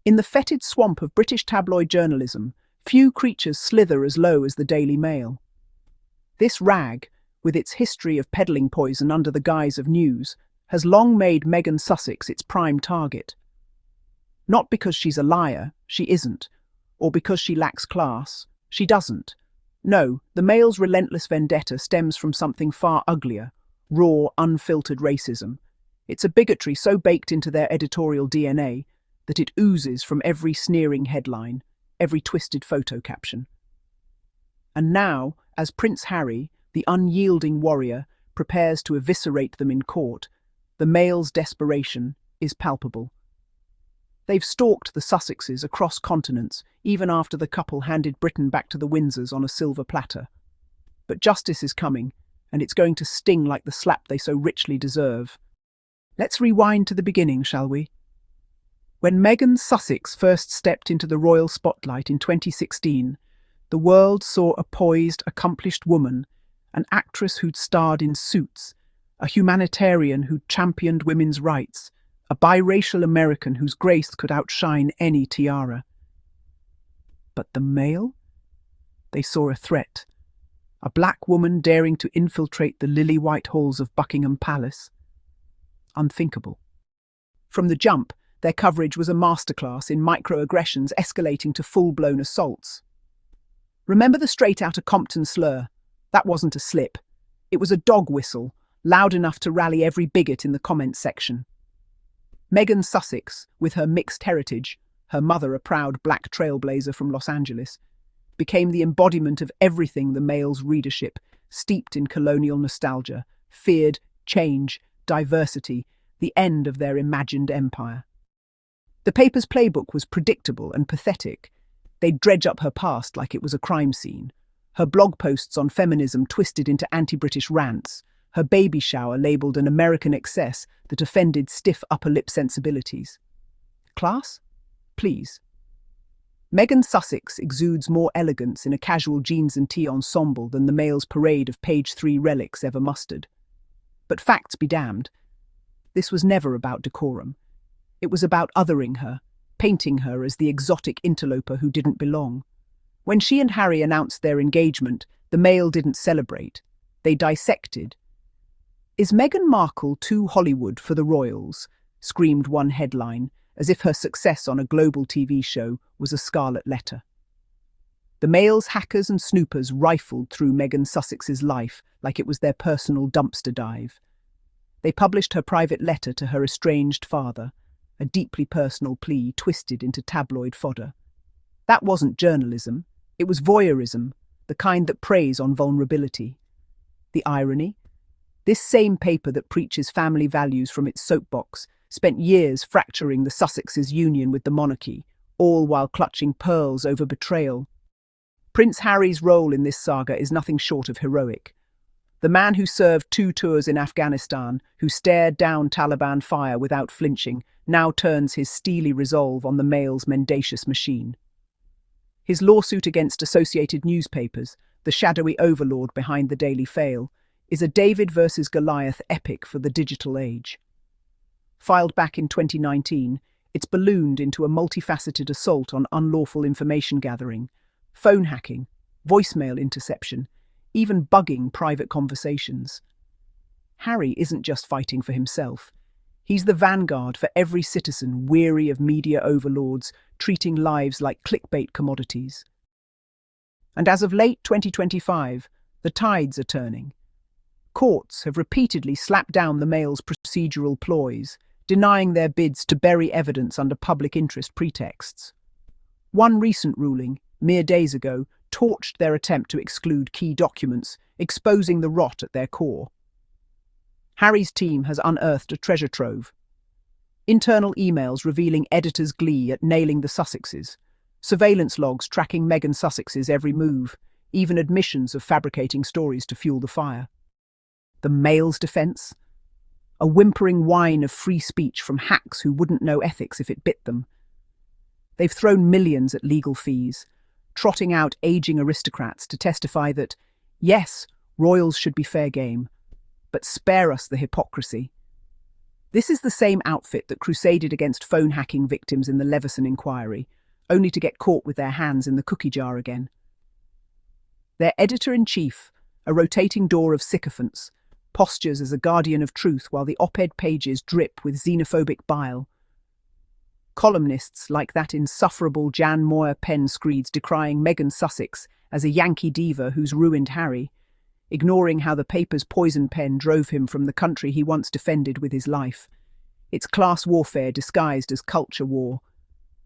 In the fetid swamp of British tabloid journalism, few creatures slither as low as the Daily Mail. This rag, with its history of peddling poison under the guise of news, has long made Meghan Sussex its prime target. Not because she's a liar, she isn't, or because she lacks class, she doesn't. No, the Mail's relentless vendetta stems from something far uglier, raw, unfiltered racism. It's a bigotry so baked into their editorial DNA that it oozes from every sneering headline, every twisted photo caption. And now, as Prince Harry, the unyielding warrior, prepares to eviscerate them in court, the Mail's desperation is palpable. They've stalked the Sussexes across continents, even after the couple handed Britain back to the Windsors on a silver platter. But justice is coming, and it's going to sting like the slap they so richly deserve. Let's rewind to the beginning, shall we? When Meghan Sussex first stepped into the royal spotlight in 2016, the world saw a poised, accomplished woman, an actress who'd starred in Suits, a humanitarian who'd championed women's rights, a biracial American whose grace could outshine any tiara. But the Mail? They saw a threat, a black woman daring to infiltrate the lily-white halls of Buckingham Palace. Unthinkable. From the jump, their coverage was a masterclass in microaggressions escalating to full-blown assaults. Remember the straight-outta Compton slur? That wasn't a slip. It was a dog whistle, loud enough to rally every bigot in the comments section. Meghan Sussex, with her mixed heritage, her mother a proud black trailblazer from Los Angeles, became the embodiment of everything the Mail's readership, steeped in colonial nostalgia, feared change, diversity, the end of their imagined empire. The paper's playbook was predictable and pathetic. They'd dredge up her past like it was a crime scene. Her blog posts on feminism twisted into anti-British rants. Her baby shower labelled an American excess that offended stiff upper-lip sensibilities. Class? Please. Meghan Sussex exudes more elegance in a casual jeans and tee ensemble than the Mail's parade of page 3 relics ever mustered. But facts be damned. This was never about decorum. It was about othering her, painting her as the exotic interloper who didn't belong. When she and Harry announced their engagement, the Mail didn't celebrate. They dissected. "Is Meghan Markle too Hollywood for the royals?" screamed one headline, as if her success on a global TV show was a scarlet letter. The Mail's hackers and snoopers rifled through Meghan Sussex's life like it was their personal dumpster dive. They published her private letter to her estranged father, a deeply personal plea twisted into tabloid fodder. That wasn't journalism, it was voyeurism, the kind that preys on vulnerability. The irony? This same paper that preaches family values from its soapbox spent years fracturing the Sussexes' union with the monarchy, all while clutching pearls over betrayal. Prince Harry's role in this saga is nothing short of heroic. The man who served 2 tours in Afghanistan, who stared down Taliban fire without flinching, now turns his steely resolve on the Mail's mendacious machine. His lawsuit against Associated Newspapers, the shadowy overlord behind the Daily Fail, is a David versus Goliath epic for the digital age. Filed back in 2019, it's ballooned into a multifaceted assault on unlawful information gathering, phone hacking, voicemail interception, even bugging private conversations. Harry isn't just fighting for himself. He's the vanguard for every citizen weary of media overlords treating lives like clickbait commodities. And as of late 2025, the tides are turning. Courts have repeatedly slapped down the Mail's procedural ploys, denying their bids to bury evidence under public interest pretexts. One recent ruling, mere days ago, torched their attempt to exclude key documents, exposing the rot at their core. Harry's team has unearthed a treasure trove. Internal emails revealing editors' glee at nailing the Sussexes, surveillance logs tracking Meghan Sussex's every move, even admissions of fabricating stories to fuel the fire. The Mail's defence? A whimpering whine of free speech from hacks who wouldn't know ethics if it bit them. They've thrown millions at legal fees, trotting out aging aristocrats to testify that, yes, royals should be fair game, but spare us the hypocrisy. This is the same outfit that crusaded against phone hacking victims in the Leveson inquiry, only to get caught with their hands in the cookie jar again. Their editor-in-chief, a rotating door of sycophants, postures as a guardian of truth while the op-ed pages drip with xenophobic bile. Columnists like that insufferable Jan Moyer pen screeds decrying Meghan Sussex as a Yankee diva who's ruined Harry, ignoring how the paper's poison pen drove him from the country he once defended with his life. It's class warfare disguised as culture war.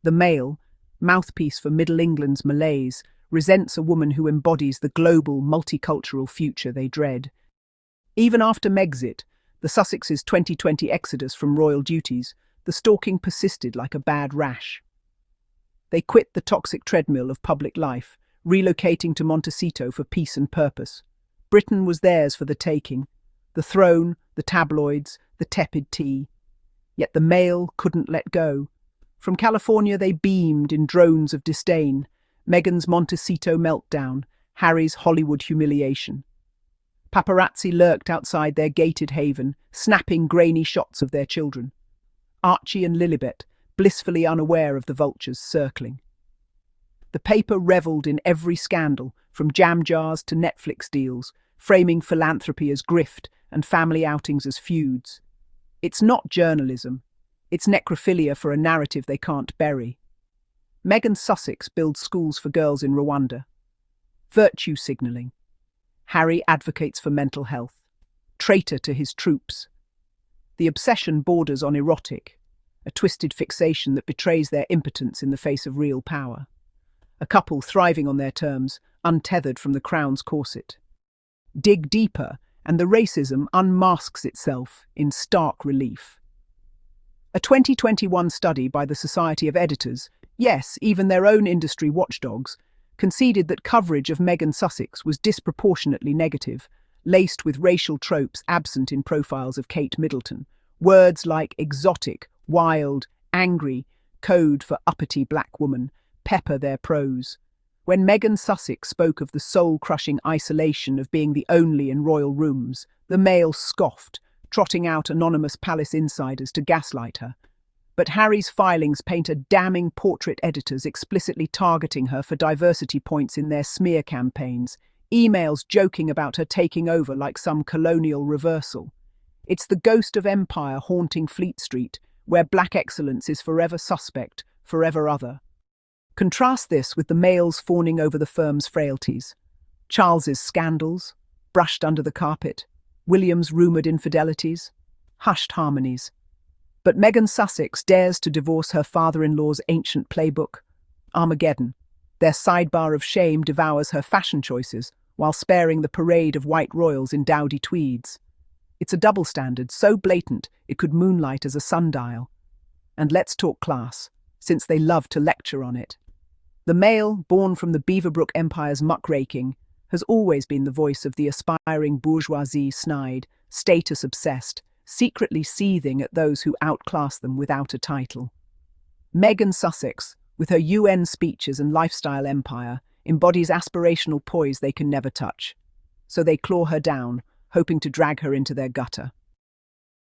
The Mail, mouthpiece for Middle England's malaise, resents a woman who embodies the global, multicultural future they dread. Even after Megxit, the Sussexes' 2020 exodus from royal duties, the stalking persisted like a bad rash. They quit the toxic treadmill of public life, relocating to Montecito for peace and purpose. Britain was theirs for the taking. The throne, the tabloids, the tepid tea. Yet the Mail couldn't let go. From California they beamed in drones of disdain. Meghan's Montecito meltdown, Harry's Hollywood humiliation. Paparazzi lurked outside their gated haven, snapping grainy shots of their children. Archie&Lilibet, blissfully unaware of the vultures circling. The paper revelled in every scandal, from jam jars to Netflix deals, framing philanthropy as grift and family outings as feuds. It's not journalism. It's necrophilia for a narrative they can't bury. Meghan Sussex builds schools for girls in Rwanda. Virtue signalling. Harry advocates for mental health. Traitor to his troops. The obsession borders on erotic, a twisted fixation that betrays their impotence in the face of real power. A couple thriving on their terms, untethered from the crown's corset. Dig deeper, and the racism unmasks itself in stark relief. A 2021 study by the Society of Editors, yes, even their own industry watchdogs, conceded that coverage of Meghan Sussex was disproportionately negative, laced with racial tropes absent in profiles of Kate Middleton. Words like exotic, wild, angry, code for uppity black woman, pepper their prose. When Meghan Sussex spoke of the soul-crushing isolation of being the only in royal rooms, the Mail scoffed, trotting out anonymous palace insiders to gaslight her. But Harry's filings paint a damning portrait, editors explicitly targeting her for diversity points in their smear campaigns, emails joking about her taking over like some colonial reversal. It's the ghost of empire haunting Fleet Street, where black excellence is forever suspect, forever other. Contrast this with the Mail's fawning over the firm's frailties. Charles's scandals, brushed under the carpet, William's rumoured infidelities, hushed harmonies. But Meghan Sussex dares to divorce her father-in-law's ancient playbook. Armageddon. Their sidebar of shame devours her fashion choices, while sparing the parade of white royals in dowdy tweeds. It's a double standard so blatant it could moonlight as a sundial. And let's talk class, since they love to lecture on it. The Mail, born from the Beaverbrook Empire's muckraking, has always been the voice of the aspiring bourgeoisie snide, status-obsessed, secretly seething at those who outclass them without a title. Meghan Sussex, with her UN speeches and lifestyle empire, embodies aspirational poise they can never touch. So they claw her down, hoping to drag her into their gutter.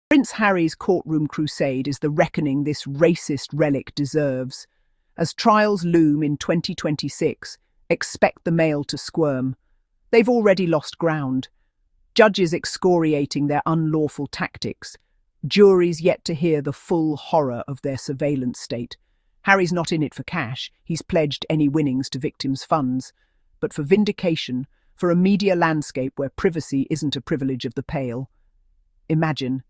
Prince Harry's courtroom crusade is the reckoning this racist relic deserves. As trials loom in 2026, expect the Mail to squirm. They've already lost ground. Judges excoriating their unlawful tactics. Juries yet to hear the full horror of their surveillance state. Harry's not in it for cash. He's pledged any winnings to victims' funds. But for vindication, for a media landscape where privacy isn't a privilege of the pale. Imagine.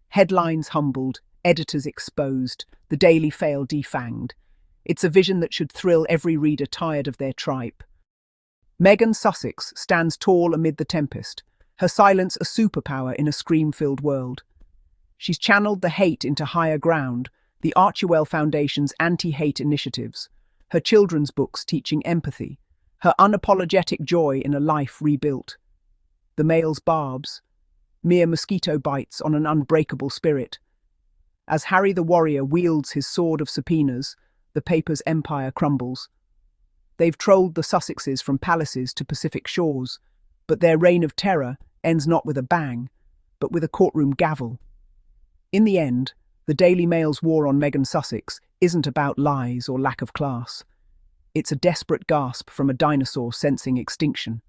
Headlines humbled, editors exposed, the Daily Fail defanged. It's a vision that should thrill every reader tired of their tripe. Meghan Sussex stands tall amid the tempest, her silence a superpower in a scream-filled world. She's channeled the hate into higher ground, the Archie&Lilibet Foundation's anti-hate initiatives, her children's books teaching empathy, her unapologetic joy in a life rebuilt. The Mail's barbs, mere mosquito bites on an unbreakable spirit. As Harry the Warrior wields his sword of subpoenas, the paper's empire crumbles. They've trolled the Sussexes from palaces to Pacific shores, but their reign of terror ends not with a bang, but with a courtroom gavel. In the end, the Daily Mail's war on Meghan Sussex isn't about lies or lack of class. It's a desperate gasp from a dinosaur sensing extinction.